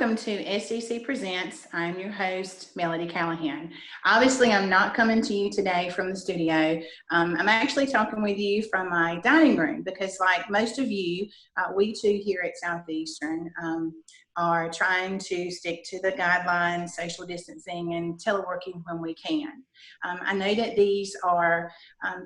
welcome to SCC Presents. I'm your host, Melody Callihan. Obviously, I'm not coming to you today from the studio. I'm actually talking with you from my dining room because, like most of you, we too here at Southeastern are trying to stick to the guidelines, social distancing, and teleworking when we can. I know that these are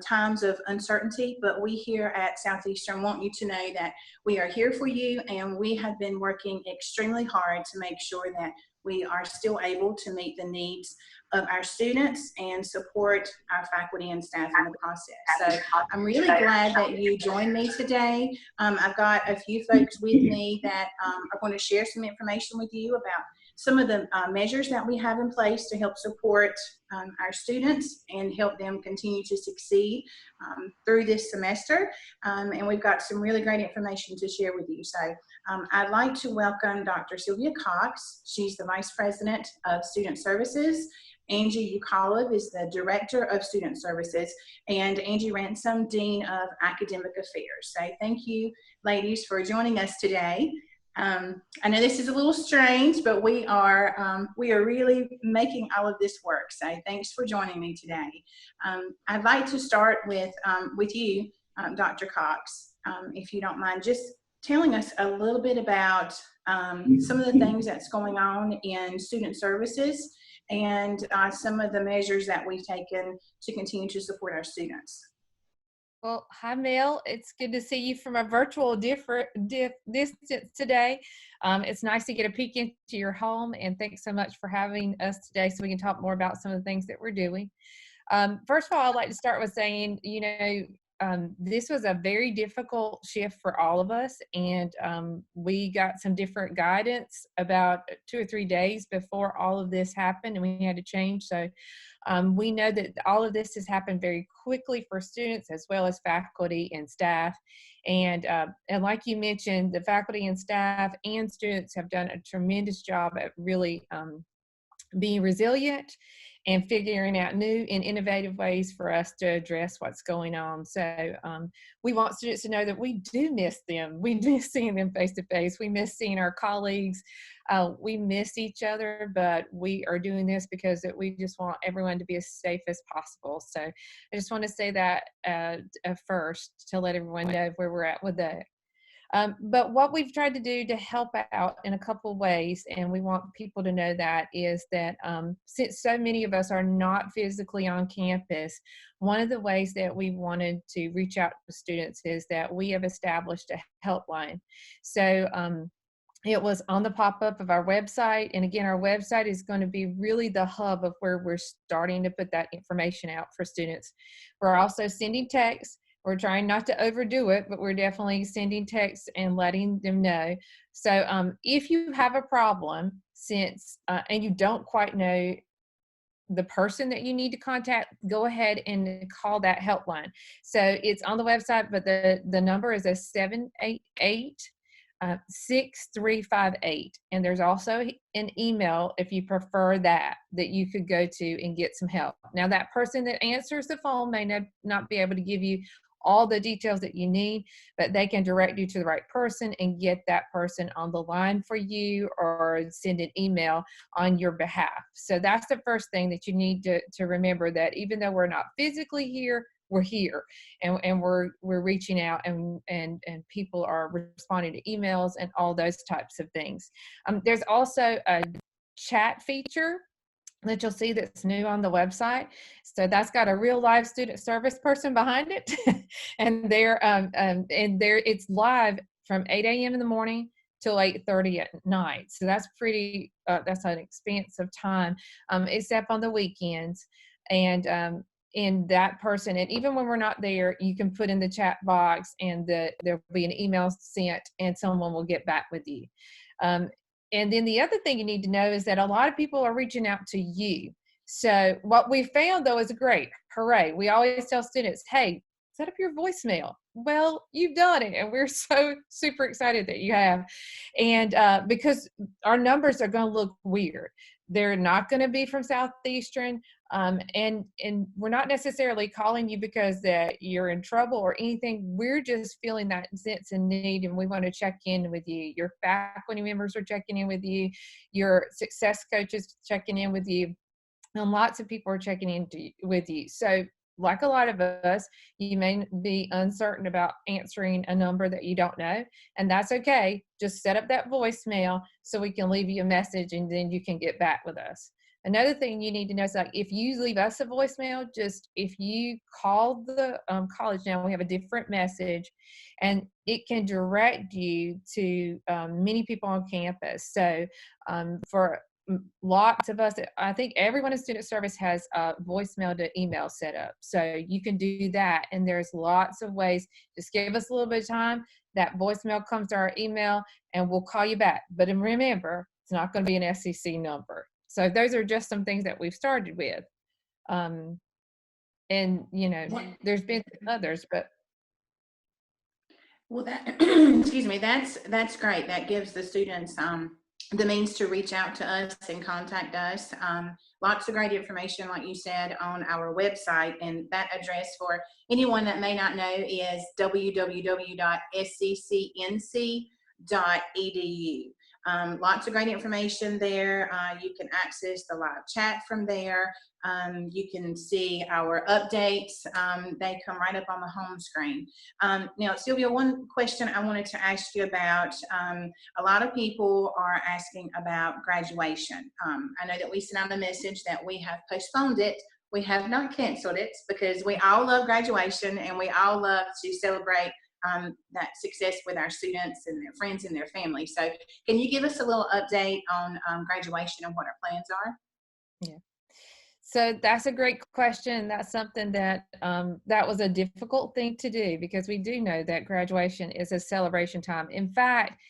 times of uncertainty, but we here at Southeastern want you to know that we are here for you, and we have been working extremely hard to make sure that we are still able to meet the needs of our students and support our faculty and staff in the process. So I'm really glad that you joined me today. I've got a few folks with me that are going to share some information with you about some of the measures that we have in place to help support our students and help them continue to succeed through this semester. And we've got some really great information to share with you. So I'd like to welcome Dr. Sylvia Cox. She's the Vice President of Student Services. Angie Uhl-Kalev is the Director of Student Services, and Angie Ransom, Dean of Academic Affairs. So thank you, ladies, for joining us today. I know this is a little strange, but we are really making all of this work. So thanks for joining me today. I'd like to start with you, Dr. Cox, if you don't mind, just telling us a little bit about some of the things that's going on in student services and some of the measures that we've taken to continue to support our students. Well, hi, Mel. It's good to see you from a virtual distance today. It's nice to get a peek into your home, and thanks so much for having us today so we can talk more about some of the things that we're doing. First of all, I'd like to start with saying, this was a very difficult shift for all of us, and we got some different guidance about 2 or 3 days before all of this happened, and we had to change. So we know that all of this has happened very quickly for students as well as faculty and staff. And like you mentioned, the faculty and staff and students have done a tremendous job at really being resilient and figuring out new and innovative ways for us to address what's going on. So we want students to know that we do miss them. We miss seeing them face to face. We miss seeing our colleagues. We miss each other, but we are doing this because we just want everyone to be as safe as possible. So I just want to say that first to let everyone know where we're at with that. But what we've tried to do to help out in a couple of ways, and we want people to know that, is that since so many of us are not physically on campus, one of the ways that we wanted to reach out to students is that we have established a helpline. So it was on the pop-up of our website, and again, our website is going to be really the hub of where we're starting to put that information out for students. We're also sending texts. We're trying not to overdo it, but we're definitely sending texts and letting them know. So if you have a problem and you don't quite know the person that you need to contact, go ahead and call that helpline. So it's on the website, but the number is a 788-6358. And there's also an email, if you prefer that you could go to and get some help. Now, that person that answers the phone may not be able to give you all the details that you need, but they can direct you to the right person and get that person on the line for you or send an email on your behalf. So that's the first thing that you need to remember, that even though we're not physically here, we're here, and we're reaching out, and people are responding to emails and all those types of things. There's also a chat feature that you'll see that's new on the website. So that's got a real live student service person behind it. and it's live from 8 a.m. in the morning till 8:30 at night. So that's that's an expansive time, except on the weekends. And in that person, and even when we're not there, you can put in the chat box and there'll be an email sent and someone will get back with you. And then the other thing you need to know is that a lot of people are reaching out to you. So what we found, though, is great. Hooray. We always tell students, hey, set up your voicemail. Well, you've done it, and we're so super excited that you have. And because our numbers are going to look weird. They're not going to be from Southeastern. And we're not necessarily calling you because that you're in trouble or anything. We're just feeling that sense and need, and we want to check in with you. Your faculty members are checking in with you. Your success coaches checking in with you. And lots of people are checking in with you. So like a lot of us, you may be uncertain about answering a number that you don't know, and that's okay. Just set up that voicemail so we can leave you a message and then you can get back with us. Another thing you need to know is, like, if you leave us a voicemail, just if you call the college now, we have a different message, and it can direct you to many people on campus. So for lots of us, I think everyone in student service has a voicemail to email set up. So you can do that. And there's lots of ways. Just give us a little bit of time. That voicemail comes to our email and we'll call you back. But remember, it's not going to be an SCC number. So those are just some things that we've started with. And, you know, there's been others, but. Well, that, excuse me, that's great. That gives the students the means to reach out to us and contact us. Lots of great information, like you said, on our website, and that address for anyone that may not know is www.sccnc.edu. Lots of great information there. You can access the live chat from there. You can see our updates. They come right up on the home screen. Now, Sylvia, one question I wanted to ask you about, a lot of people are asking about graduation. I know that we sent out a message that we have postponed it. We have not canceled it, because we all love graduation and we all love to celebrate that success with our students and their friends and their family. So can you give us a little update on graduation and what our plans are? Yeah. So that's a great question. That's something that that was a difficult thing to do, because we do know that graduation is a celebration time. In fact,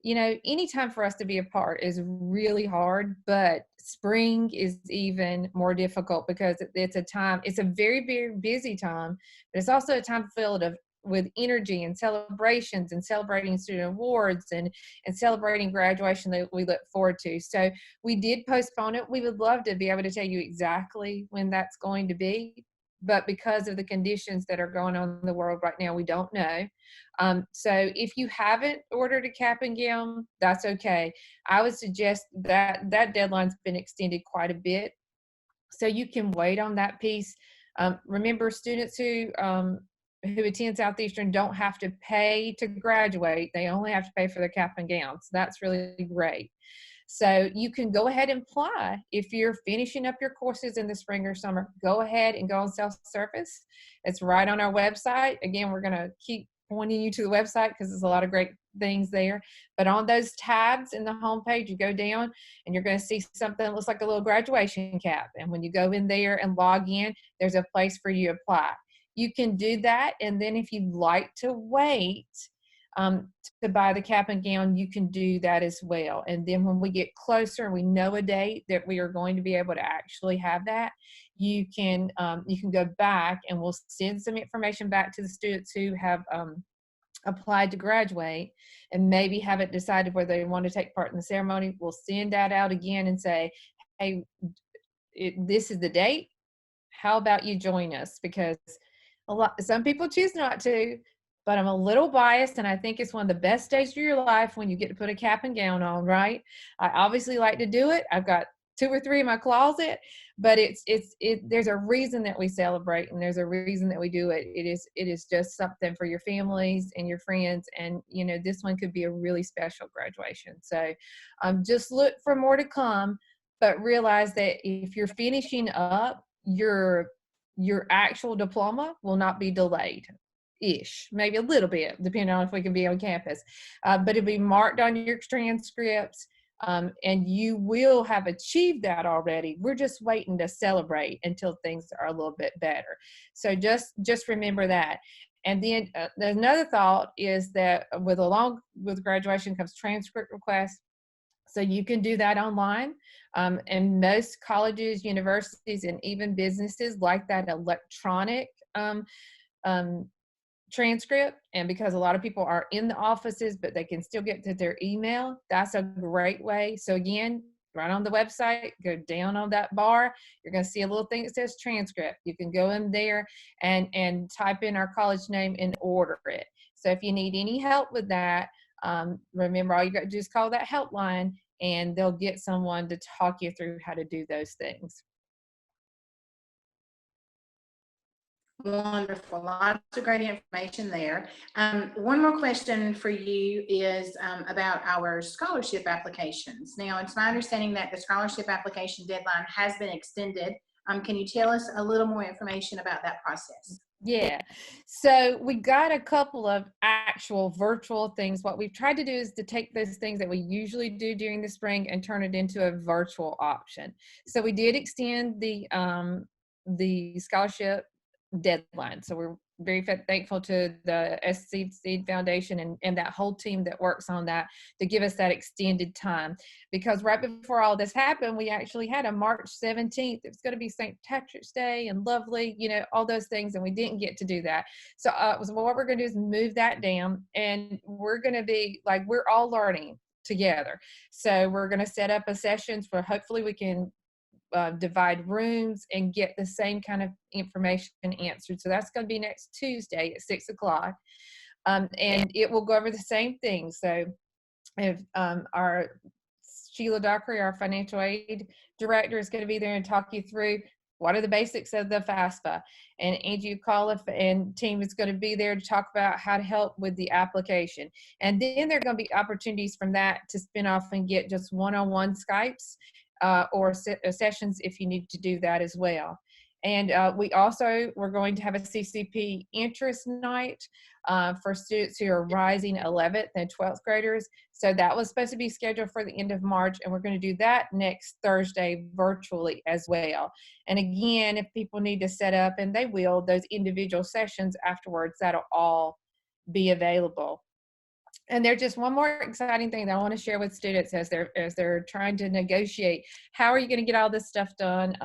you know, any time for us to be apart is really hard, but spring is even more difficult because it's a time, it's a very, very busy time, but it's also a time filled with energy and celebrations and celebrating student awards and celebrating graduation that we look forward to. So we did postpone it. We would love to be able to tell you exactly when that's going to be, but because of the conditions that are going on in the world right now, we don't know. So if you haven't ordered a cap and gown, that's okay. I would suggest that that deadline's been extended quite a bit, so you can wait on that piece. Remember, students who attend Southeastern don't have to pay to graduate. They only have to pay for their cap and gown. So that's really great. So you can go ahead and apply. If you're finishing up your courses in the spring or summer, go ahead and go on self-service. It's right on our website. Again, we're going to keep pointing you to the website because there's a lot of great things there. But on those tabs in the homepage, you go down and you're going to see something that looks like a little graduation cap. And when you go in there and log in, there's a place for you to apply. You can do that. And then if you'd like to wait to buy the cap and gown, you can do that as well. And then when we get closer and we know a date that we are going to be able to actually have that, you can go back and we'll send some information back to the students who have applied to graduate and maybe haven't decided whether they want to take part in the ceremony. We'll send that out again and say, hey, this is the date. How about you join us? Because some people choose not to, but I'm a little biased, and I think it's one of the best days of your life when you get to put a cap and gown on, right? I obviously like to do it. I've got 2 or 3 in my closet, but there's a reason that we celebrate, and there's a reason that we do it. It is just something for your families and your friends, and you know, this one could be a really special graduation. So just look for more to come, but realize that if you're finishing up, your actual diploma will not be delayed. Maybe a little bit, depending on if we can be on campus. But it'll be marked on your transcripts, and you will have achieved that already. We're just waiting to celebrate until things are a little bit better. So just remember that. And then another thought is that with graduation comes transcript requests. So you can do that online. And most colleges, universities, and even businesses like that electronic transcript. And because a lot of people are in the offices, but they can still get to their email, that's a great way. So again, right on the website, go down on that bar, you're going to see a little thing that says transcript. You can go in there and type in our college name and order it. So if you need any help with that, remember, all you got to do is call that helpline, and they'll get someone to talk you through how to do those things. Wonderful. Lots of great information there. One more question for you is about our scholarship applications. Now, it's my understanding that the scholarship application deadline has been extended. Can you tell us a little more information about that process? Yeah, so we got a couple of actual virtual things. What we've tried to do is to take those things that we usually do during the spring and turn it into a virtual option. So we did extend the scholarship deadline. So we're very thankful to the SCC Foundation and that whole team that works on that to give us that extended time. Because right before all this happened, we actually had a March 17th. It's going to be St. Patrick's Day and lovely, you know, all those things, and we didn't get to do that. So what we're going to do is move that down, and we're going to be like, we're all learning together. So we're going to set up a sessions where hopefully we can divide rooms and get the same kind of information answered. So that's going to be next Tuesday at 6 o'clock. And it will go over the same thing. So if our Sheila Dockery, our financial aid director, is going to be there and talk you through what are the basics of the FAFSA. And Angie Uhl-Kalev and team is going to be there to talk about how to help with the application. And then there are going to be opportunities from that to spin off and get just one-on-one Skypes or sessions if you need to do that as well. And we're going to have a CCP interest night for students who are rising 11th and 12th graders. So that was supposed to be scheduled for the end of March, and we're going to do that next Thursday virtually as well. And again, if people need to set up, and they will, those individual sessions afterwards, that'll all be available. And there's just one more exciting thing that I want to share with students as they're trying to negotiate. How are you going to get all this stuff done?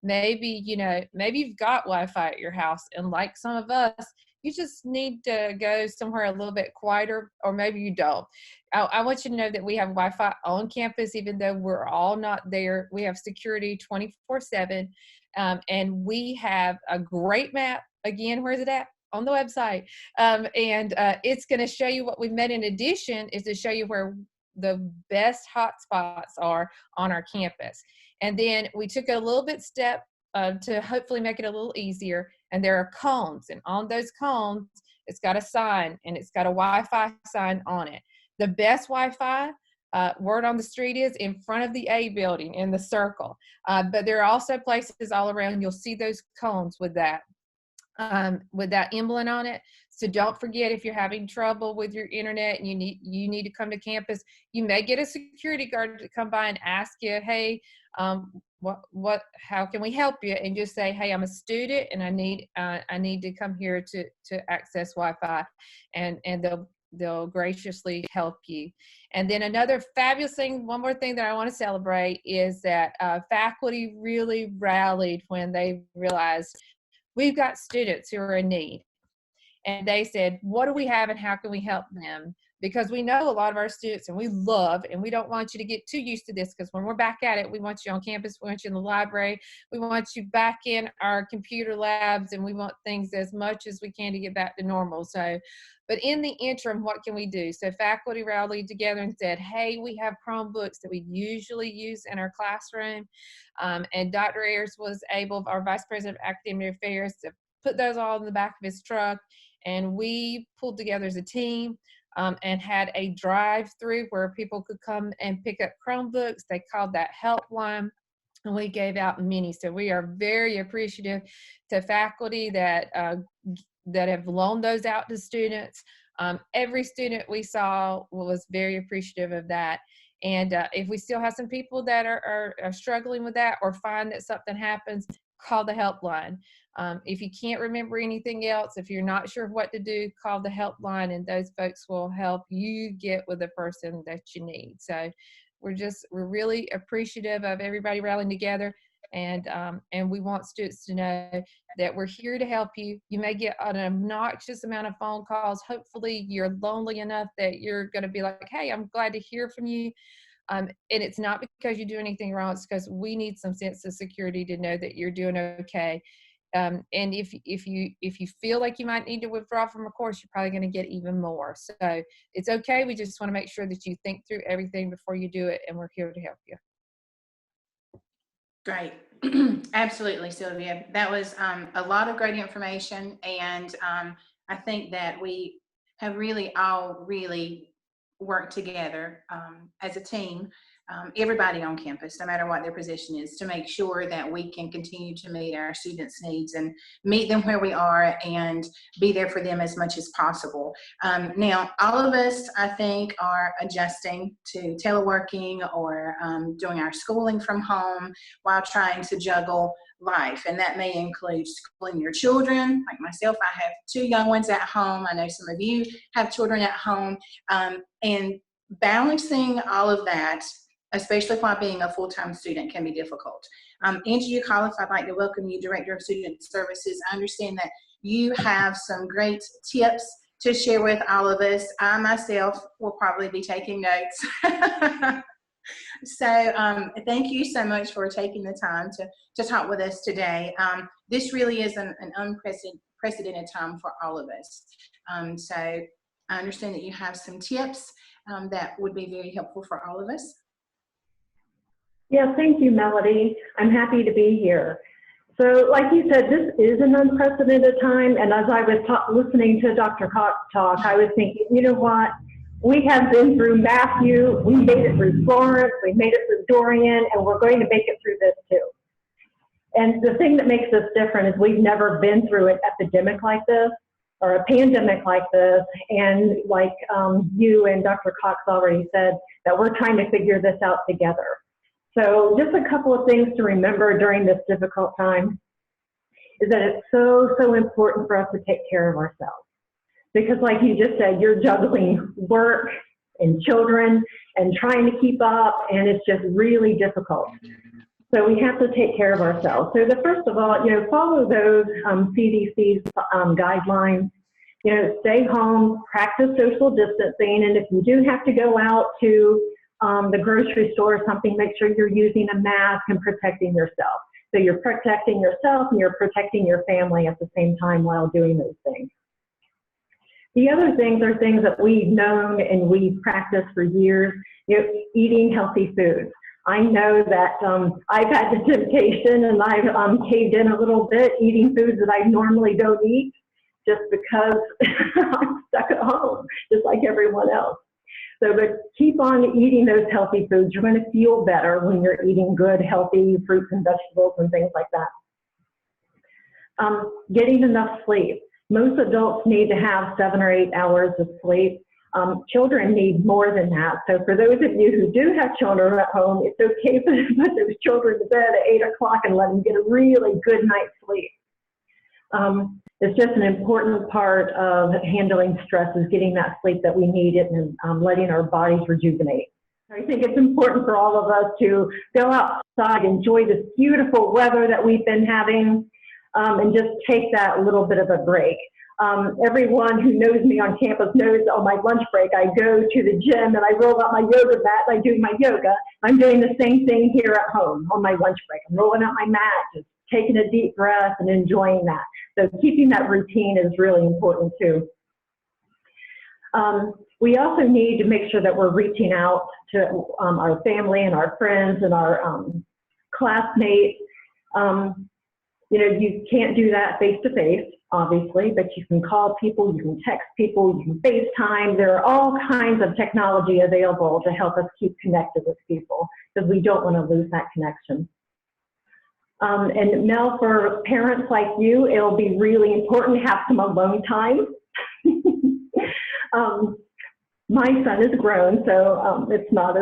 Maybe you've got Wi-Fi at your house, and like some of us, you just need to go somewhere a little bit quieter, or maybe you don't. I want you to know that we have Wi-Fi on campus, even though we're all not there. We have security 24/7, and we have a great map. Again, where's it at? On the website. It's going to show you what we've met. In addition, is to show you where the best hotspots are on our campus. And then we took it a little bit step to hopefully make it a little easier. And there are cones, and on those cones, it's got a sign, and it's got a Wi-Fi sign on it. The best Wi-Fi word on the street is in front of the A building in the circle. But there are also places all around. You'll see those cones with that emblem on it. So don't forget, if you're having trouble with your internet and you need to come to campus, you may get a security guard to come by and ask you, hey, how can we help you? And just say, hey, I'm a student and I need to come here to access Wi-Fi, and they'll graciously help you. And then another fabulous thing, one more thing that I want to celebrate, is that faculty really rallied when they realized we've got students who are in need. And they said, what do we have and how can we help them? Because we know a lot of our students, and we don't want you to get too used to this, because when we're back at it, we want you on campus, we want you in the library, we want you back in our computer labs, and we want things as much as we can to get back to normal. So, but in the interim, what can we do? So faculty rallied together and said, hey, we have Chromebooks that we usually use in our classroom. And Dr. Ayers was able, our Vice President of Academic Affairs, to put those all in the back of his truck. And we pulled together as a team and had a drive-through where people could come and pick up Chromebooks. They called that helpline, and we gave out many. So we are very appreciative to faculty that have loaned those out to students. Every student we saw was very appreciative of that. And if we still have some people that are struggling with that, or find that something happens, call the helpline. If you can't remember anything else, if you're not sure what to do, call the helpline, and those folks will help you get with the person that you need. So we're really appreciative of everybody rallying together. And we want students to know that we're here to help you. You may get an obnoxious amount of phone calls. Hopefully you're lonely enough that you're going to be like, hey, I'm glad to hear from you. And it's not because you do anything wrong, it's because we need some sense of security to know that you're doing okay. And if you feel like you might need to withdraw from a course, you're probably going to get even more. So it's okay. We just want to make sure that you think through everything before you do it, and we're here to help you. Great. Absolutely, Sylvia. That was a lot of great information, and I think that we have really all really worked together as a team, everybody on campus, no matter what their position is, to make sure that we can continue to meet our students' needs and meet them where we are and be there for them as much as possible. Now, all of us, I think, are adjusting to teleworking or doing our schooling from home while trying to juggle life, and that may include schooling your children. Like myself, I have 2 young ones at home. I know some of you have children at home, and balancing all of that, especially while being a full-time student, can be difficult. Angie Uhl-Kalev, I'd like to welcome you, Director of Student Services. I understand that you have some great tips to share with all of us. I myself will probably be taking notes. So thank you so much for taking the time to talk with us today. This really is an unprecedented time for all of us. So I understand that you have some tips that would be very helpful for all of us. Yeah, thank you, Melody. I'm happy to be here. So like you said, this is an unprecedented time. And as I was listening to Dr. Cox talk, I was thinking, you know what? We have been through Matthew, we made it through Florence, we made it through Dorian, and we're going to make it through this too. And the thing that makes us different is we've never been through an epidemic like this or a pandemic like this. And like you and Dr. Cox already said, that we're trying to figure this out together. So just a couple of things to remember during this difficult time is that it's so important for us to take care of ourselves. Because like you just said, you're juggling work and children and trying to keep up, and it's just really difficult. So we have to take care of ourselves. So the first of all, follow those CDC's guidelines. Stay home, practice social distancing, and if you do have to go out to the grocery store or something, make sure you're using a mask and protecting yourself. So you're protecting yourself and you're protecting your family at the same time while doing those things. The other things are things that we've known and we've practiced for years, eating healthy foods. I know that I've had the temptation and I've caved in a little bit, eating foods that I normally don't eat just because I'm stuck at home, just like everyone else. So, but keep on eating those healthy foods. You're going to feel better when you're eating good, healthy fruits and vegetables and things like that. Getting enough sleep. Most adults need to have 7 or 8 hours of sleep. Children need more than that. So for those of you who do have children at home, it's okay to put those children to bed at 8 o'clock and let them get a really good night's sleep. It's just an important part of handling stress is getting that sleep that we need and letting our bodies rejuvenate. I think it's important for all of us to go outside, enjoy this beautiful weather that we've been having, and just take that little bit of a break. Everyone who knows me on campus knows on my lunch break, I go to the gym and I roll out my yoga mat and I do my yoga. I'm doing the same thing here at home on my lunch break. I'm rolling out my mat, just taking a deep breath and enjoying that. So keeping that routine is really important too. We also need to make sure that we're reaching out to our family and our friends and our classmates. You can't do that face-to-face, obviously, but you can call people, you can text people, you can FaceTime. There are all kinds of technology available to help us keep connected with people because we don't want to lose that connection. And Mel, for parents like you, it'll be really important to have some alone time. My son is grown, so it's not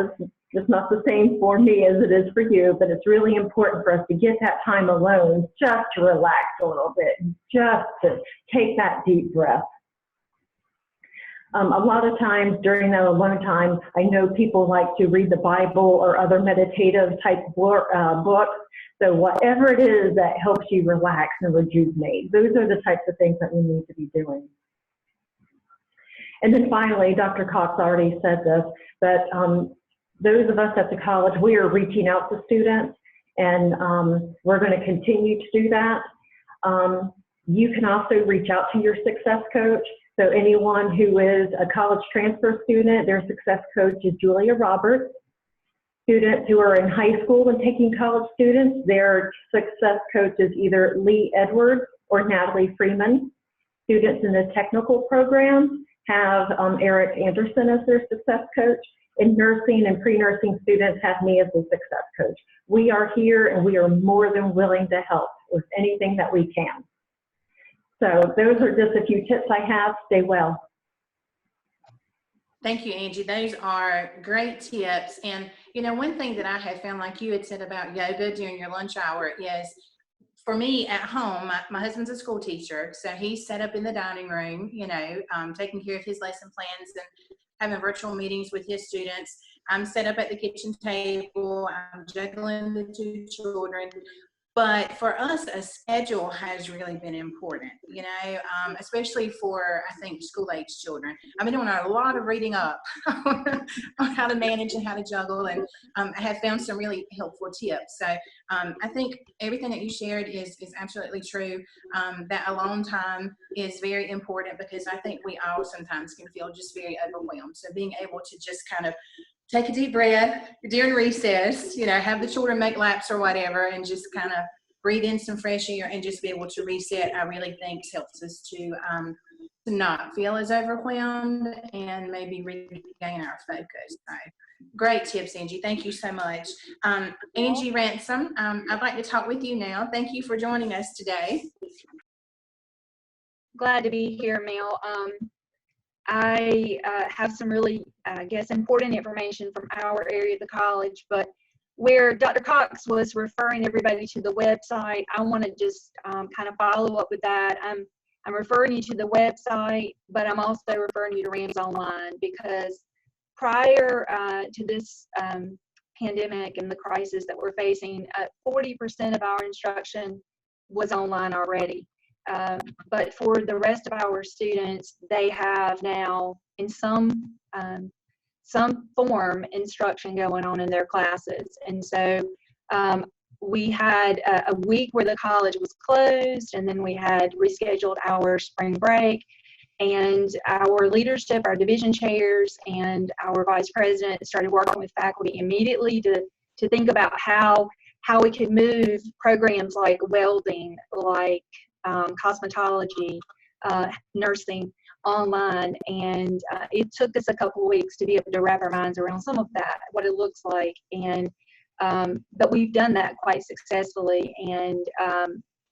the same for me as it is for you, but it's really important for us to get that time alone just to relax a little bit, just to take that deep breath. A lot of times during that alone time, I know people like to read the Bible or other meditative type books. So whatever it is that helps you relax and rejuvenate, those are the types of things that we need to be doing. And then finally, Dr. Cox already said this, but those of us at the college, we are reaching out to students, and we're going to continue to do that. You can also reach out to your success coach. So anyone who is a college transfer student, their success coach is Julia Roberts. Students who are in high school and taking college students, their success coach is either Lee Edwards or Natalie Freeman. Students in the technical program have Eric Anderson as their success coach, and nursing and pre-nursing students have me as the success coach. We are here and we are more than willing to help with anything that we can. So those are just a few tips I have. Stay well. Thank you, Angie. Those are great tips. And, you know, one thing that I have found, like you had said about yoga during your lunch hour, is for me at home, my husband's a school teacher, so he's set up in the dining room, you know, taking care of his lesson plans and having virtual meetings with his students. I'm set up at the kitchen table. I'm juggling the two children. But for us, a schedule has really been important, you know, especially for, I think, school-age children. I've been doing a lot of reading up on how to manage and how to juggle, and I have found some really helpful tips. So I think everything that you shared is absolutely true. That alone time is very important, because I think we all sometimes can feel just very overwhelmed. So being able to just kind of take a deep breath during recess, you know, have the children make laps or whatever, and just kind of breathe in some fresh air and just be able to reset, I really think helps us to not feel as overwhelmed and maybe regain our focus. So, great tips, Angie. Thank you so much. Angie Ransom, I'd like to talk with you now. Thank you for joining us today. Glad to be here, Mel. I have some really, I guess, important information from our area of the college, but where Dr. Cox was referring everybody to the website, I want to just kind of follow up with that. I'm referring you to the website, but I'm also referring you to Ransom Online, because prior to this pandemic and the crisis that we're facing, 40% of our instruction was online already. But for the rest of our students, they have now in some form instruction going on in their classes. And so we had a week where the college was closed, and then we had rescheduled our spring break, and our leadership, our division chairs and our vice president started working with faculty immediately to think about how we could move programs like welding, like cosmetology, nursing online, and it took us a couple of weeks to be able to wrap our minds around some of that, what it looks like, and but we've done that quite successfully, and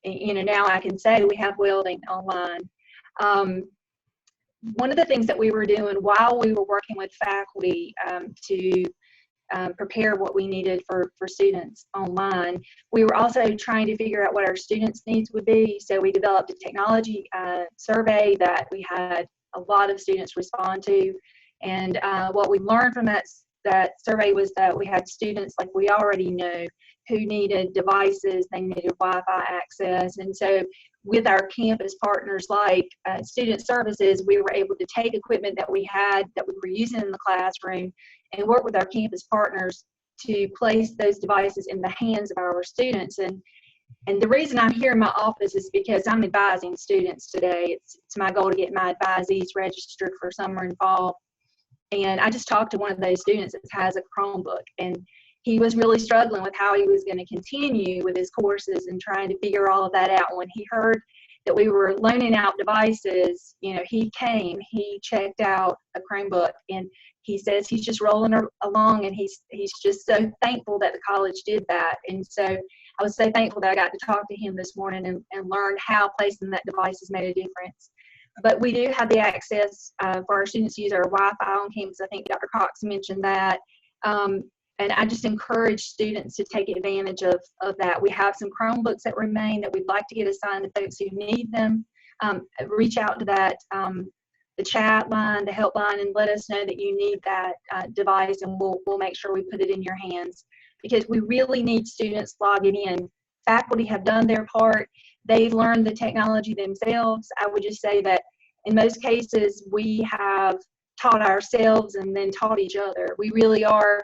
you know, now I can say we have welding online. One of the things that we were doing while we were working with faculty to prepare what we needed for students online, we were also trying to figure out what our students' needs would be. So we developed a technology survey that we had a lot of students respond to. And what we learned from that survey was that we had students, like we already knew, who needed devices, they needed Wi-Fi access. And so with our campus partners like Student Services, we were able to take equipment that we had that we were using in the classroom and work with our campus partners to place those devices in the hands of our students. And the reason I'm here in my office is because I'm advising students today. It's my goal to get my advisees registered for summer and fall. And I just talked to one of those students that has a Chromebook, and he was really struggling with how he was going to continue with his courses and trying to figure all of that out. When he heard that we were loaning out devices, you know, he checked out a Chromebook, and he says he's just rolling along, and he's just so thankful that the college did that. And so I was so thankful that I got to talk to him this morning and learn how placing that device has made a difference. But we do have the access for our students to use our Wi-Fi on campus. I think Dr. Cox mentioned that. And I just encourage students to take advantage of that. We have some Chromebooks that remain that we'd like to get assigned to folks who need them. Reach out to that, the chat line, the helpline, and let us know that you need that device, and we'll make sure we put it in your hands, because we really need students logging in. Faculty have done their part. They've learned the technology themselves. I would just say that in most cases, we have taught ourselves and then taught each other. We really are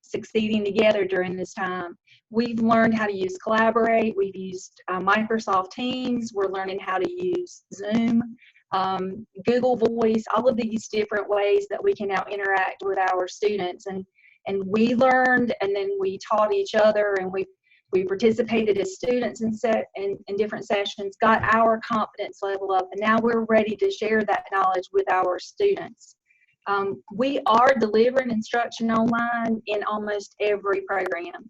succeeding together during this time. We've learned how to use Collaborate. We've used Microsoft Teams. We're learning how to use Zoom, Google Voice, all of these different ways that we can now interact with our students. And we learned, and then we taught each other, and we participated as students in different sessions, got our confidence level up, and now we're ready to share that knowledge with our students. We are delivering instruction online in almost every program.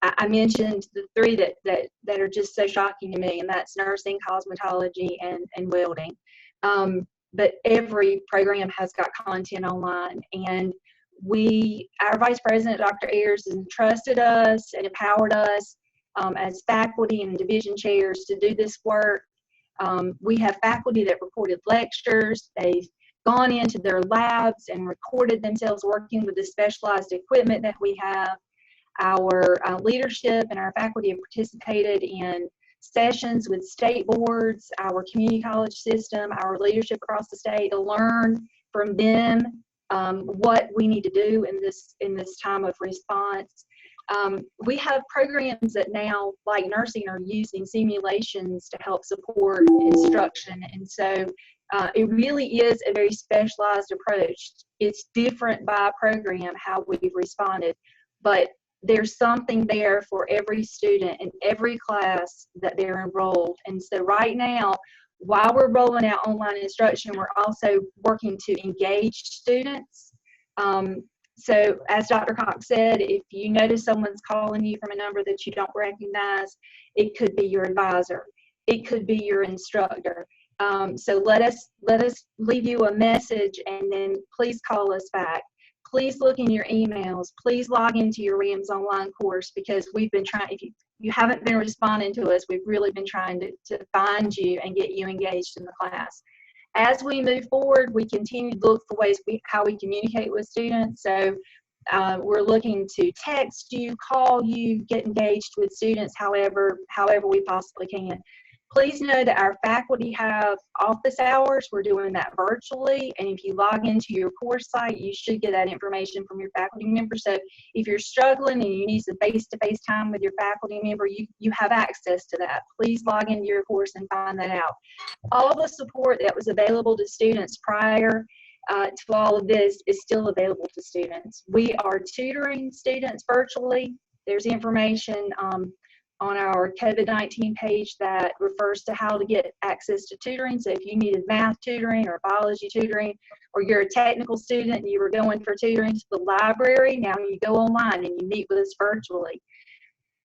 I mentioned the three that are just so shocking to me, and that's nursing, cosmetology, and welding. But every program has got content online, and our Vice President, Dr. Ayers, has entrusted us and empowered us as faculty and division chairs to do this work. We have faculty that recorded lectures. They've gone into their labs and recorded themselves working with the specialized equipment that we have. Our leadership and our faculty have participated in sessions with state boards, our community college system, our leadership across the state, to learn from them what we need to do in this time of response. We have programs that now, like nursing, are using simulations to help support instruction, and so it really is a very specialized approach. It's different by program how we've responded, but there's something there for every student in every class that they're enrolled. And so right now, while we're rolling out online instruction, we're also working to engage students. So as Dr. Cox said, if you notice someone's calling you from a number that you don't recognize, it could be your advisor. It could be your instructor. So let us leave you a message, and then please call us back. Please look in your emails. Please log into your RAMS online course, because we've been trying, if you haven't been responding to us, we've really been trying to find you and get you engaged in the class. As we move forward, we continue to look for ways how we communicate with students. So we're looking to text you, call you, get engaged with students however we possibly can. Please know that our faculty have office hours. We're doing that virtually, and if you log into your course site, you should get that information from your faculty member. So if you're struggling and you need some face-to-face time with your faculty member, you have access to that. Please log into your course and find that out. All the support that was available to students prior to all of this is still available to students. We are tutoring students virtually. There's information on our COVID-19 page that refers to how to get access to tutoring. So if you needed math tutoring or biology tutoring, or you're a technical student and you were going for tutoring to the library, now you go online and you meet with us virtually.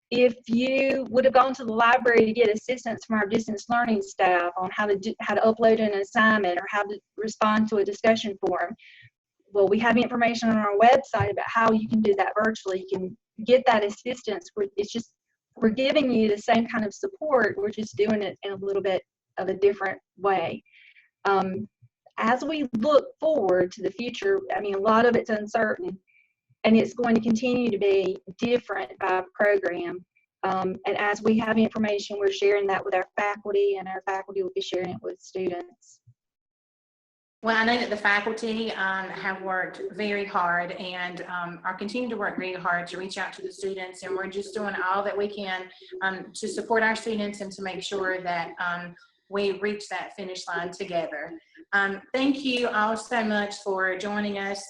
If you would have gone to the library to get assistance from our distance learning staff on how to upload an assignment or how to respond to a discussion forum, well, we have information on our website about how you can do that virtually. You can get that assistance. We're giving you the same kind of support. We're just doing it in a little bit of a different way. As we look forward to the future, I mean, a lot of it's uncertain, and it's going to continue to be different by program. And as we have information, we're sharing that with our faculty, and our faculty will be sharing it with students. Well, I know that the faculty have worked very hard and are continuing to work really hard to reach out to the students, and we're just doing all that we can to support our students and to make sure that we reach that finish line together. Thank you all so much for joining us.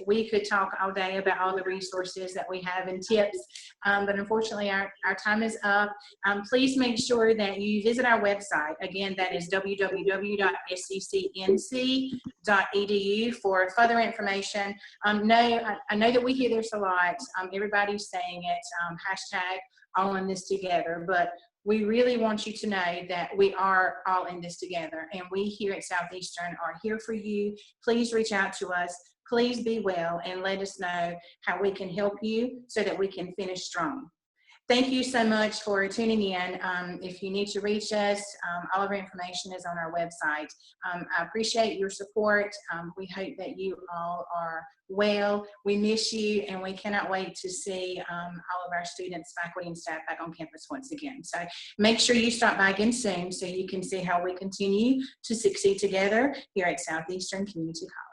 We could talk all day about all the resources that we have and tips, but unfortunately our time is up. Please make sure that you visit our website. Again, that is www.sccnc.edu for further information. I know that we hear this a lot. Everybody's saying it, hashtag all in this together, but we really want you to know that we are all in this together, and we here at Southeastern are here for you. Please reach out to us. Please be well, and let us know how we can help you so that we can finish strong. Thank you so much for tuning in. If you need to reach us, all of our information is on our website. I appreciate your support. We hope that you all are well. We miss you, and we cannot wait to see all of our students, faculty, and staff back on campus once again. So make sure you stop by again soon so you can see how we continue to succeed together here at Southeastern Community College.